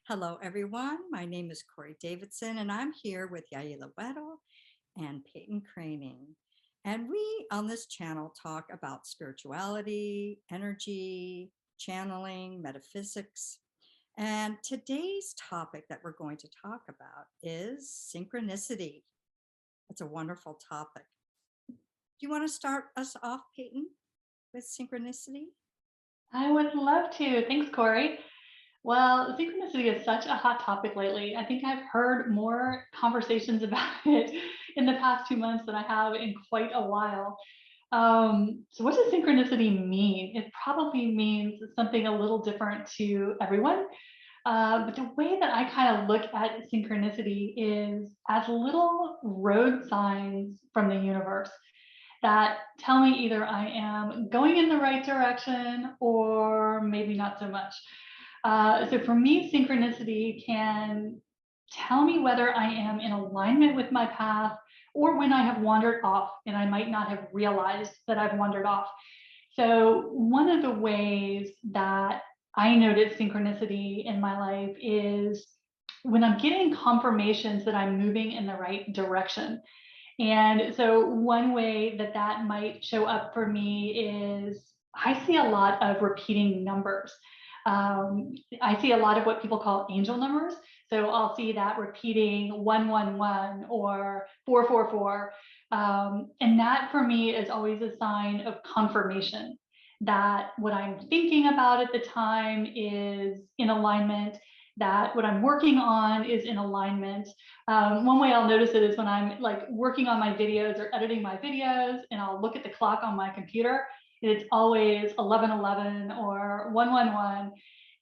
Hello, everyone. My name is Corey Davidson, and I'm here with Yaila Weddle and Peyton Craning. And we on this channel talk about spirituality, energy, channeling, metaphysics. And today's topic that we're going to talk about is synchronicity. It's a wonderful topic. Do you want to start us off, Peyton, with synchronicity? I would love to. Thanks, Corey. Well, synchronicity is such a hot topic lately. I think I've heard more conversations about it in the past 2 months than I have in quite a while. So, what does synchronicity mean? It probably means something a little different to everyone. But the way that I kind of look at synchronicity is as little road signs from the universe that tell me either I am going in the right direction or maybe not so much. So for me, synchronicity can tell me whether I am in alignment with my path or when I have wandered off and I might not have realized that I've wandered off. So one of the ways that I notice synchronicity in my life is when I'm getting confirmations that I'm moving in the right direction. And so one way that that might show up for me is I see a lot of repeating numbers. I see a lot of what people call angel numbers. So I'll see that repeating 111 or 444. And that for me is always a sign of confirmation that what I'm thinking about at the time is in alignment, that what I'm working on is in alignment. One way I'll notice it is when I'm like working on my videos or editing my videos, and I'll look at the clock on my computer. It's always 11:11 or 1:11.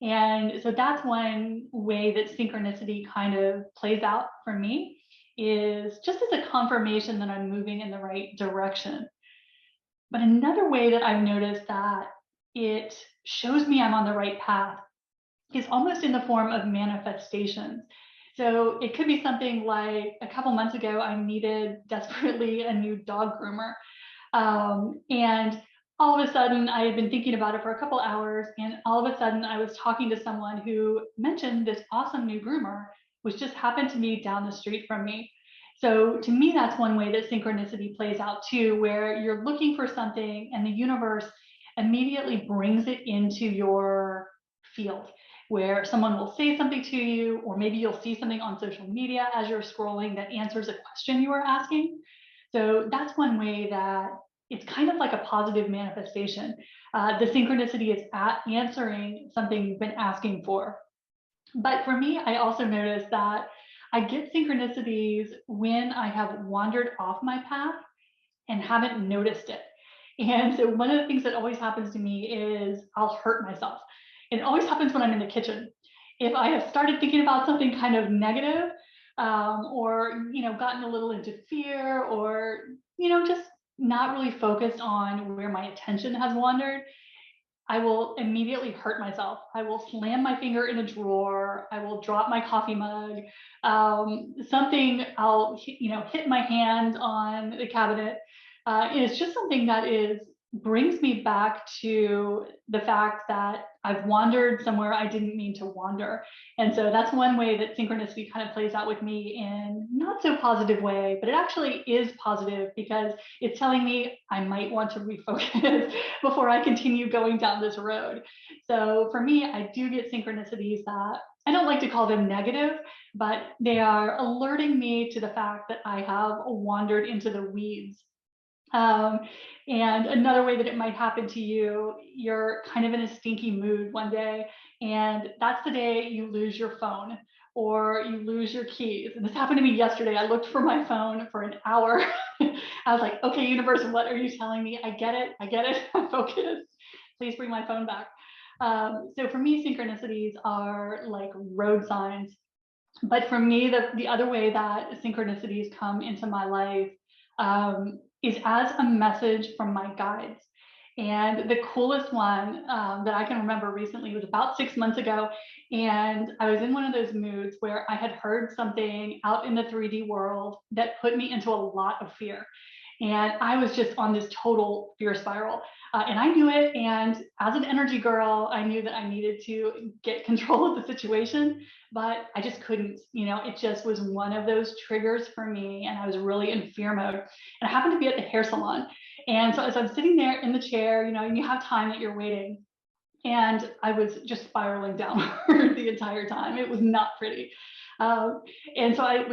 And so that's one way that synchronicity kind of plays out for me, is just as a confirmation that I'm moving in the right direction. But another way that I've noticed that it shows me I'm on the right path is almost in the form of manifestations. So it could be something like a couple months ago, I needed desperately a new dog groomer. And all of a sudden, I had been thinking about it for a couple hours. And all of a sudden, I was talking to someone who mentioned this awesome new groomer, which just happened to be down the street from me. So to me, that's one way that synchronicity plays out too, where you're looking for something and the universe immediately brings it into your field, where someone will say something to you, or maybe you'll see something on social media as you're scrolling that answers a question you were asking. So that's one way that it's kind of like a positive manifestation. The synchronicity is answering something you've been asking for. But for me, I also notice that I get synchronicities when I have wandered off my path and haven't noticed it. And so one of the things that always happens to me is I'll hurt myself. It always happens when I'm in the kitchen. If I have started thinking about something kind of negative, or gotten a little into fear, or just not really focused on where my attention has wandered, I will immediately hurt myself. I will slam my finger in a drawer. I will drop my coffee mug. Something I'll hit my hand on the cabinet. It's just something that brings me back to the fact that I've wandered somewhere I didn't mean to wander. And so that's one way that synchronicity kind of plays out with me in not so positive way, but it actually is positive because it's telling me I might want to refocus before I continue going down this road. So for me, I do get synchronicities that I don't like to call them negative, but they are alerting me to the fact that I have wandered into the weeds. um, and another way that it might happen to you, you're kind of in a stinky mood one day, and that's the day you lose your phone or you lose your keys. And this happened to me yesterday. I looked for my phone for an hour. I was like, okay, universe, what are you telling me? I get it. I get it. I'm focused. Please bring my phone back. So for me, synchronicities are like road signs. But for me, the other way that synchronicities come into my life is as a message from my guides. And the coolest one that I can remember recently was about 6 months ago. And I was in one of those moods where I had heard something out in the 3D world that put me into a lot of fear. And I was just on this total fear spiral. And I knew it. And as an energy girl, I knew that I needed to get control of the situation, but I just couldn't. It just was one of those triggers for me. And I was really in fear mode. And I happened to be at the hair salon. And so as I'm sitting there in the chair, and you have time that you're waiting, and I was just spiraling downward the entire time. It was not pretty. And so I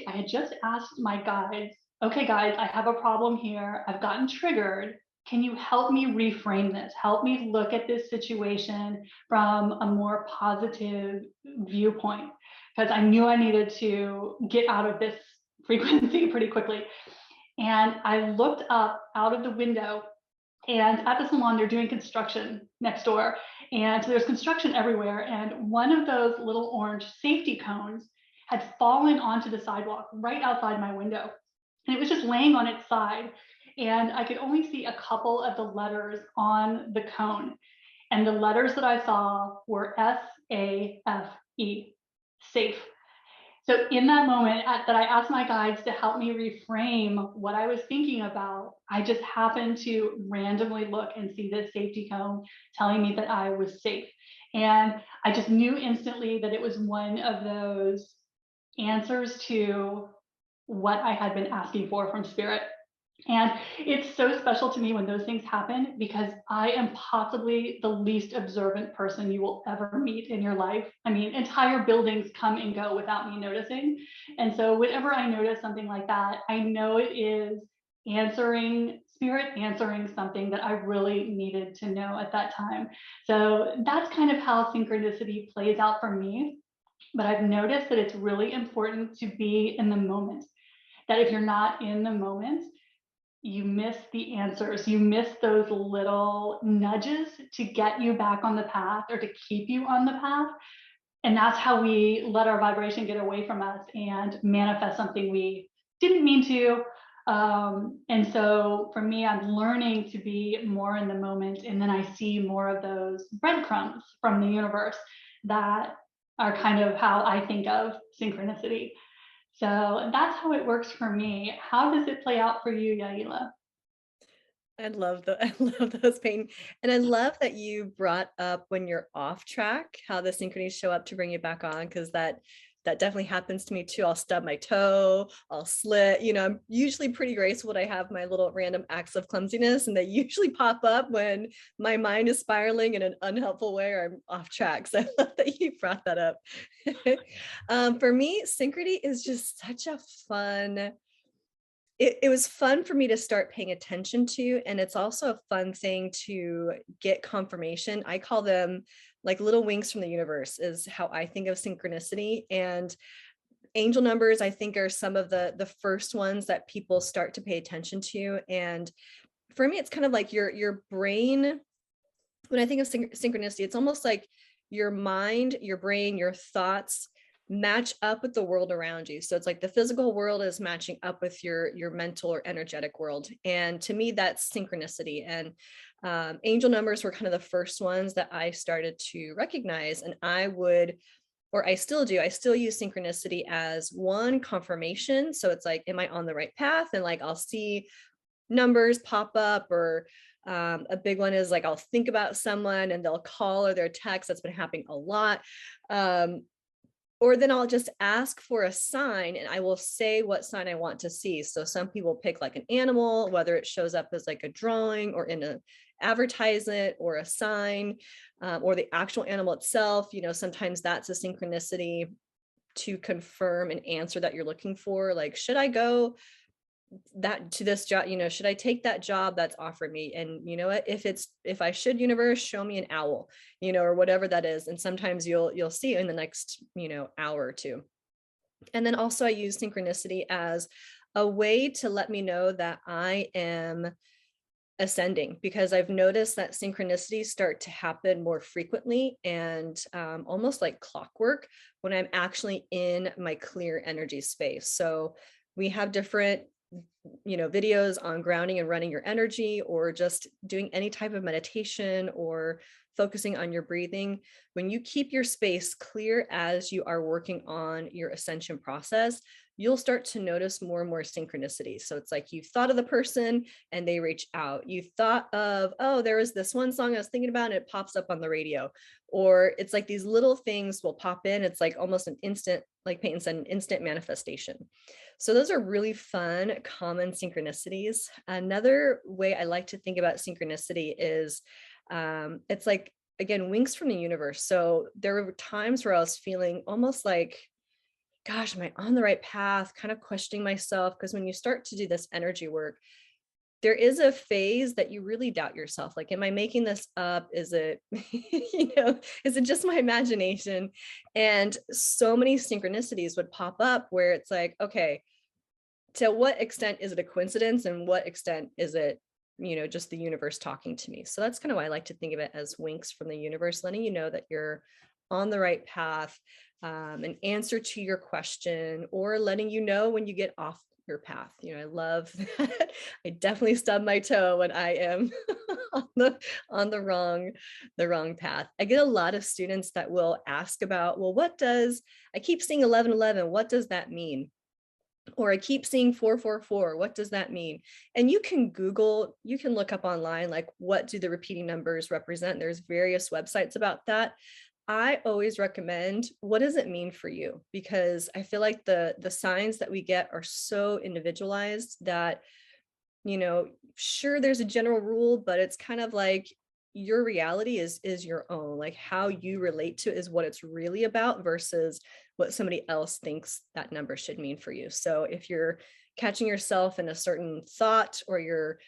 had just asked my guides, okay, guys, I have a problem here. I've gotten triggered. Can you help me reframe this? Help me look at this situation from a more positive viewpoint, because I knew I needed to get out of this frequency pretty quickly. And I looked up out of the window, and at the salon, they're doing construction next door. And so there's construction everywhere. And one of those little orange safety cones had fallen onto the sidewalk right outside my window. And it was just laying on its side. And I could only see a couple of the letters on the cone. And the letters that I saw were SAFE, safe. So in that moment that I asked my guides to help me reframe what I was thinking about, I just happened to randomly look and see this safety cone telling me that I was safe. And I just knew instantly that it was one of those answers to what I had been asking for from spirit. And it's so special to me when those things happen, because I am possibly the least observant person you will ever meet in your life. I mean, entire buildings come and go without me noticing. And so whenever I notice something like that, I know it is spirit answering something that I really needed to know at that time. So that's kind of how synchronicity plays out for me. But I've noticed that it's really important to be in the moment, that if you're not in the moment, you miss the answers. You miss those little nudges to get you back on the path or to keep you on the path. And that's how we let our vibration get away from us and manifest something we didn't mean to. And so for me, I'm learning to be more in the moment. And then I see more of those breadcrumbs from the universe that are kind of how I think of synchronicity. So that's how it works for me. How does it play out for you, Yaila? I love those pain. And I love that you brought up when you're off track, how the synchronies show up to bring you back on, because that definitely happens to me too. I'll stub my toe, I'll slit, I'm usually pretty graceful, but I have my little random acts of clumsiness, and they usually pop up when my mind is spiraling in an unhelpful way or I'm off track. So I love that you brought that up. For me, synchrony is just such a fun, it was fun for me to start paying attention to. And it's also a fun thing to get confirmation. I call them like little winks from the universe, is how I think of synchronicity. And angel numbers, I think, are some of the first ones that people start to pay attention to. And for me, it's kind of like your brain. When I think of synchronicity, it's almost like your mind, your brain, your thoughts match up with the world around you. So it's like the physical world is matching up with your mental or energetic world. And to me, that's synchronicity. And angel numbers were kind of the first ones that I started to recognize. And I still do, I still use synchronicity as one, confirmation. So it's like, am I on the right path? And like, I'll see numbers pop up, or a big one is like, I'll think about someone and they'll call or they'll text. That's been happening a lot. Or then I'll just ask for a sign and I will say what sign I want to see. So some people pick like an animal, whether it shows up as like a drawing or in an advertisement or a sign, or the actual animal itself. Sometimes that's a synchronicity to confirm an answer that you're looking for. Like, should I go to this job? Should I take that job that's offered me? And you know what, if I should, universe, show me an owl, or whatever that is. And sometimes you'll see it in the next hour or two. And then also I use synchronicity as a way to let me know that I am ascending, because I've noticed that synchronicities start to happen more frequently and almost like clockwork when I'm actually in my clear energy space. So we have different videos on grounding and running your energy, or just doing any type of meditation or focusing on your breathing. When you keep your space clear as you are working on your ascension process, you'll start to notice more and more synchronicities. So it's like you thought of the person and they reach out. You thought of, oh, there was this one song I was thinking about and it pops up on the radio. Or it's like these little things will pop in. It's like almost an instant, like Peyton said, an instant manifestation. So those are really fun, common synchronicities. Another way I like to think about synchronicity is it's like, again, winks from the universe. So there were times where I was feeling almost like, gosh, am I on the right path? Kind of questioning myself. Because when you start to do this energy work, there is a phase that you really doubt yourself. Like, am I making this up? Is it, is it just my imagination? And so many synchronicities would pop up where it's like, okay, to what extent is it a coincidence and what extent is it, just the universe talking to me? So that's kind of why I like to think of it as winks from the universe, letting you know that you're on the right path, an answer to your question, or letting you know when you get off your path. I love that. I definitely stub my toe when I am on the wrong path. I get a lot of students that will ask about, well, I keep seeing 1111, what does that mean? Or I keep seeing 444, what does that mean? And you can look up online, like, what do the repeating numbers represent? There's various websites about that. I always recommend, what does it mean for you? Because I feel like the signs that we get are so individualized that, sure, there's a general rule, but it's kind of like your reality is your own. Like, how you relate to it is what it's really about versus what somebody else thinks that number should mean for you. So if you're catching yourself in a certain thought, or you're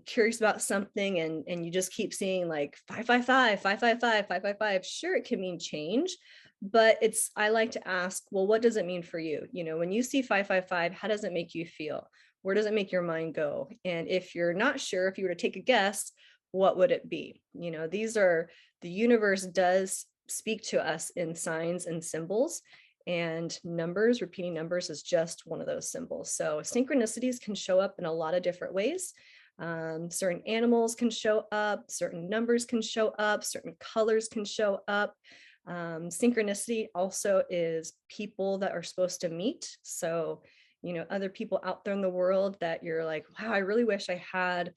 curious about something and you just keep seeing like 555, 555, 555, sure, it can mean change, but I like to ask, well, what does it mean for you? When you see 555, how does it make you feel? Where does it make your mind go? And if you're not sure, if you were to take a guess, what would it be? The universe does speak to us in signs and symbols, and repeating numbers is just one of those symbols. So synchronicities can show up in a lot of different ways. Certain animals can show up, certain numbers can show up, certain colors can show up. Synchronicity also is people that are supposed to meet. So, other people out there in the world that you're like, wow, I really wish I had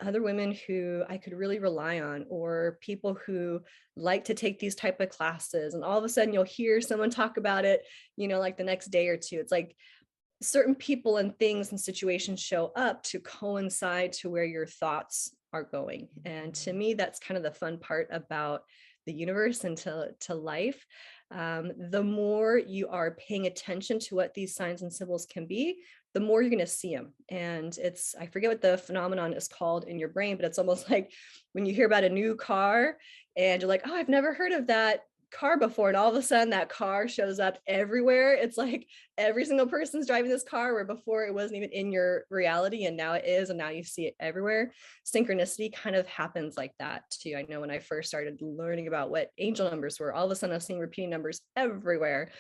other women who I could really rely on, or people who like to take these type of classes. And all of a sudden you'll hear someone talk about it, like the next day or two. It's like certain people and things and situations show up to coincide to where your thoughts are going. And to me, that's kind of the fun part about the universe and to life. The more you are paying attention to what these signs and symbols can be, the more you're going to see them. And I forget what the phenomenon is called in your brain, but it's almost like when you hear about a new car and you're like, oh, I've never heard of that car before. And all of a sudden that car shows up everywhere. It's like every single person's driving this car, where before it wasn't even in your reality, and now it is, and now you see it everywhere. Synchronicity kind of happens like that too. I know when I first started learning about what angel numbers were, all of a sudden I was seeing repeating numbers everywhere.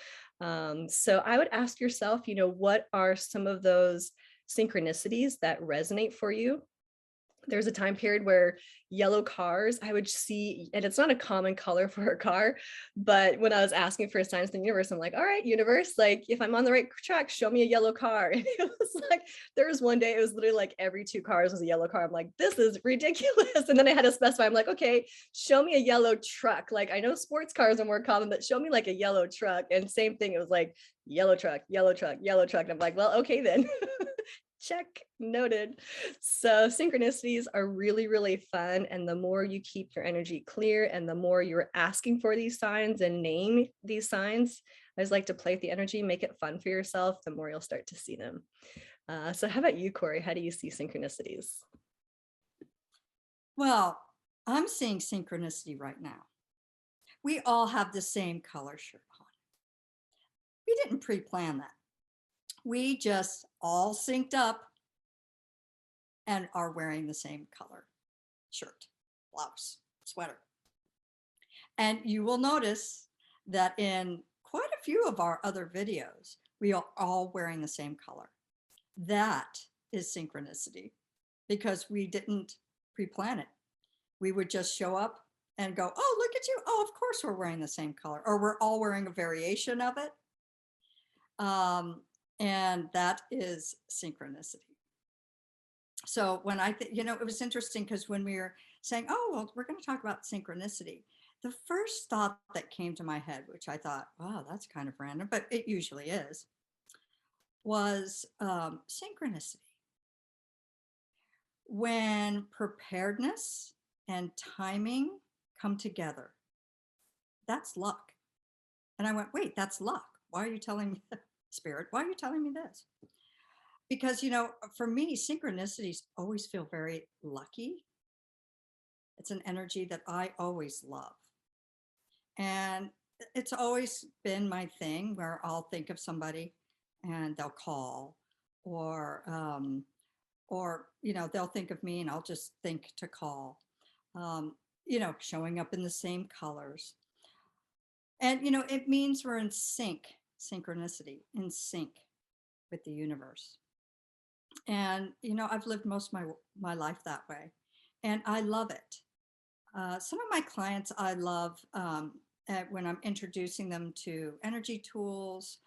So I would ask yourself, what are some of those synchronicities that resonate for you? There's a time period where yellow cars I would see, and it's not a common color for a car, but when I was asking for signs in the universe, I'm like, all right, universe, like, if I'm on the right track, show me a yellow car. And it was like, there was one day, it was literally like every 2 cars was a yellow car. I'm like, this is ridiculous. And then I had to specify, I'm like, okay, show me a yellow truck. Like, I know sports cars are more common, but show me like a yellow truck. And same thing, it was like yellow truck, yellow truck, yellow truck. And I'm like, well, okay then. Check, noted. So synchronicities are really, really fun. And the more you keep your energy clear and the more you're asking for these signs and name these signs, I just like to play with the energy, make it fun for yourself, the more you'll start to see them. So how about you, Corey? How do you see synchronicities? Well, I'm seeing synchronicity right now. We all have the same color shirt on. We didn't pre-plan that. We just all synced up and are wearing the same color shirt, blouse, sweater. And you will notice that in quite a few of our other videos, we are all wearing the same color. That is synchronicity, because we didn't pre-plan it. We would just show up and go, oh, look at you. Oh, of course we're wearing the same color, or we're all wearing a variation of it. And that is synchronicity. So when I think, it was interesting because when we were saying, oh, well, we're going to talk about synchronicity, the first thought that came to my head, which I thought, wow, that's kind of random, but it usually is, was synchronicity. When preparedness and timing come together, that's luck. And I went, wait, that's luck. Why are you telling me, Spirit? Why are you telling me this? Because, for me, synchronicities always feel very lucky. It's an energy that I always love. And it's always been my thing where I'll think of somebody and they'll call, or, they'll think of me and I'll just think to call, showing up in the same colors. And, it means we're in synchronicity, in sync with the universe. And, I've lived most of my life that way, and I love it. Some of my clients I love when I'm introducing them to energy tools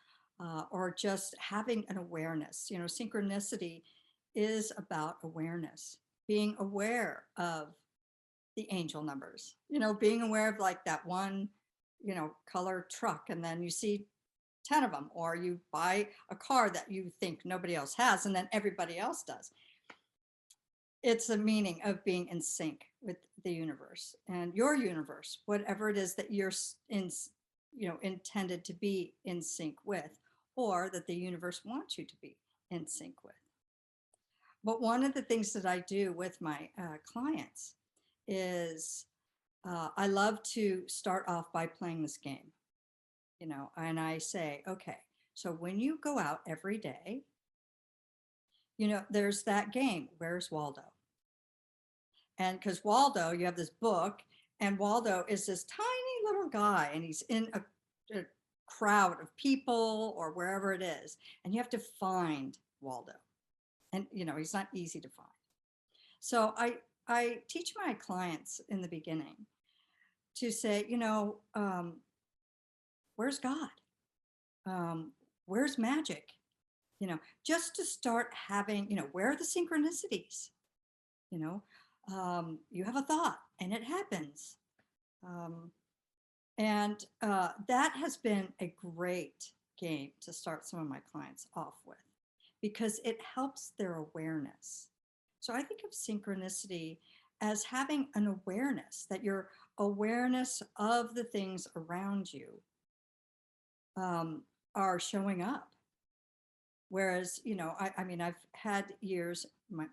or just having an awareness. Synchronicity is about awareness, being aware of the angel numbers, being aware of like that one, color truck, and then you see 10 of them, or you buy a car that you think nobody else has, and then everybody else does. It's a meaning of being in sync with the universe and your universe, whatever it is that you're intended to be in sync with, or that the universe wants you to be in sync with. But one of the things that I do with my clients is I love to start off by playing this game, and I say, okay, so when you go out every day, there's that game, Where's Waldo? And because Waldo, you have this book, and Waldo is this tiny little guy, and he's in a crowd of people or wherever it is, and you have to find Waldo. And, he's not easy to find. So I teach my clients in the beginning to say, where's God? Where's magic? Just to start having, where are the synchronicities? You have a thought and it happens. And that has been a great game to start some of my clients off with, because it helps their awareness. So I think of synchronicity as having an awareness, that your awareness of the things around you are showing up. Whereas, I mean, I've had years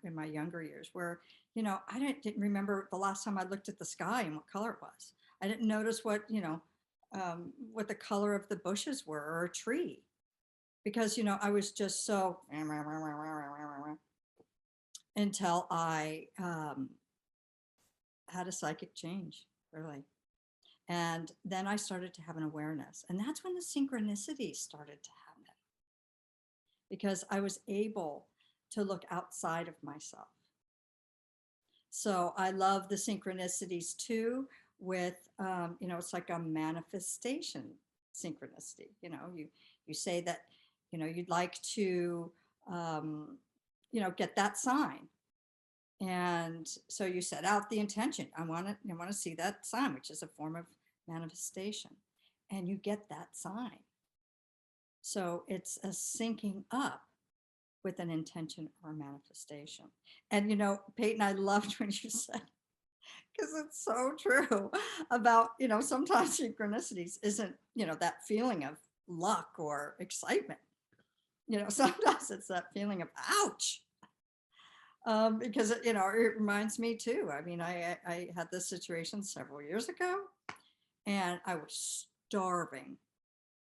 in my younger years where, I didn't remember the last time I looked at the sky and what color it was. I didn't notice what the color of the bushes were, or a tree, because, I was just so until I had a psychic change, really. And then I started to have an awareness, and that's when the synchronicities started to happen, because I was able to look outside of myself. So I love the synchronicities too, with, it's like a manifestation synchronicity. You say that, you'd like to, get that sign. And so you set out the intention. I want to see that sign, which is a form of manifestation, and you get that sign. So it's a syncing up with an intention or manifestation. And, Peyton, I loved when you said, because it's so true, about, sometimes synchronicities isn't, that feeling of luck or excitement. Sometimes it's that feeling of ouch. Because, it reminds me too. I mean, I had this situation several years ago, and I was starving,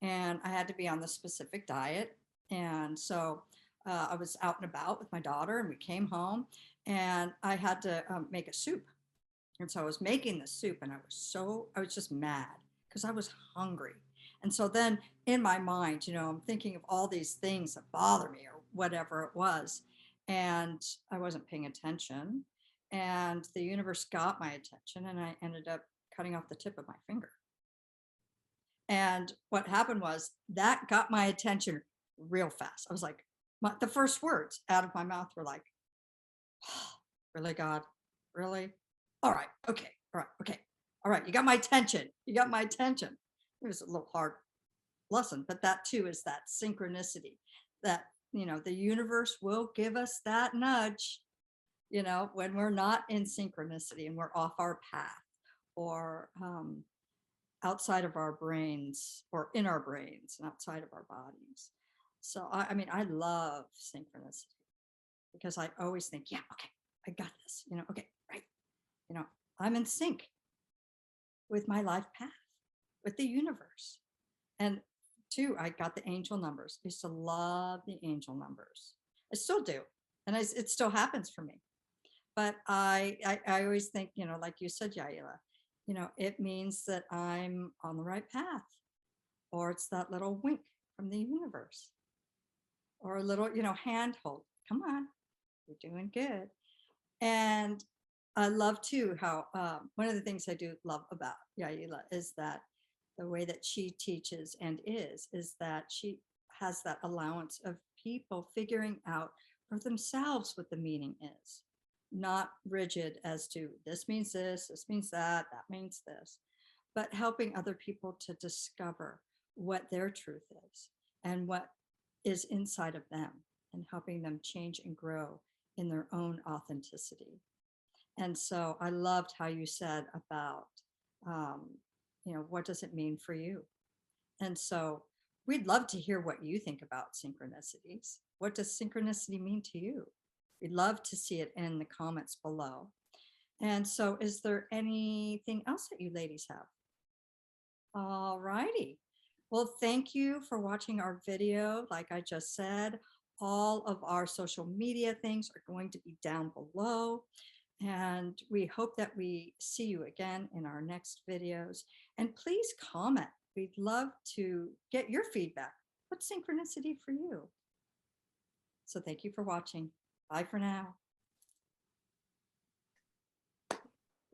and I had to be on the specific diet. And so I was out and about with my daughter, and we came home, and I had to make a soup. And so I was making the soup, and I was just mad because I was hungry. And so then in my mind, I'm thinking of all these things that bother me or whatever it was. And I wasn't paying attention, and the universe got my attention, and I ended up cutting off the tip of my finger. And what happened was that got my attention real fast. I was like, the first words out of my mouth were like, oh, really, God? Really? All right. Okay. All right. Okay. All right. You got my attention. You got my attention. It was a little hard lesson, but that too is that synchronicity that, the universe will give us that nudge, when we're not in synchronicity and we're off our path or outside of our brains or in our brains and outside of our bodies. So, I mean, I love synchronicity because I always think, yeah, okay, I got this, okay, right. I'm in sync with my life path, with the universe. And two, I got the angel numbers. I used to love the angel numbers. I still do. And it still happens for me. But I always think, like you said, Yaila, it means that I'm on the right path, or it's that little wink from the universe, or a little, handhold. Come on, you're doing good. And I love too how one of the things I do love about Yaila is that the way that she teaches and is that she has that allowance of people figuring out for themselves what the meaning is, not rigid as to this means this means that means this, but helping other people to discover what their truth is and what is inside of them and helping them change and grow in their own authenticity. And so I loved how you said about, what does it mean for you? And so we'd love to hear what you think about synchronicities. What does synchronicity mean to you? We'd love to see it in the comments below. And so is there anything else that you ladies have? All righty. Well, thank you for watching our video. Like I just said, all of our social media things are going to be down below. And we hope that we see you again in our next videos. And please comment. We'd love to get your feedback. What's synchronicity for you? So thank you for watching. Bye for now.